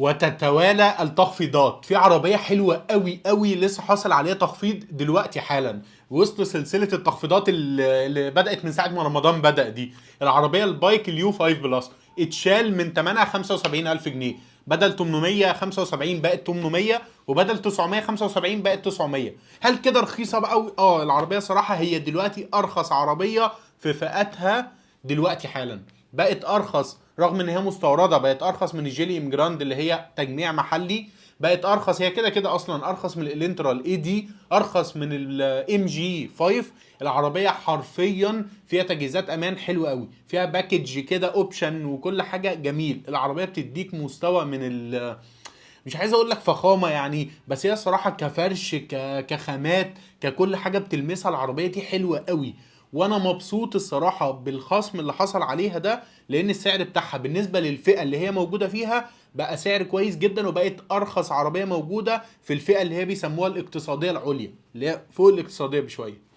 وتتوالى التخفيضات في عربية حلوة قوي قوي لسه حاصل عليها تخفيض دلوقتي حالا وسط سلسلة التخفيضات اللي بدأت من ساعة ما رمضان بدأ دي. العربية البايك اليو 5 بلس اتشال من ثمنها 75,000 جنيه، بدل 875 بقت 800، وبدل 975 بقت 900. هل كده رخيصة بقى؟ العربية صراحة هي دلوقتي أرخص عربية في فئتها دلوقتي حالا. بقت ارخص رغم ان هي مستورده، بقت ارخص من الجيلي ام جراند اللي هي تجميع محلي. بقت ارخص، هي كده كده اصلا ارخص من الانترا الاي دي، ارخص من الام جي 5. العربيه حرفيا فيها تجهيزات امان حلوه قوي، فيها باكج كده اوبشن وكل حاجه جميل. العربيه بتديك مستوى من مش عايز اقول لك فخامه يعني، بس هي صراحه كفرش كخامات ككل حاجه بتلمسها العربيه دي حلوه قوي. وانا مبسوط الصراحه بالخصم اللي حصل عليها ده، لان السعر بتاعها بالنسبه للفئه اللي هي موجوده فيها بقى سعر كويس جدا، وبقت ارخص عربيه موجوده في الفئه اللي هي بيسموها الاقتصاديه العليا، اللي هي فوق الاقتصاديه بشويه.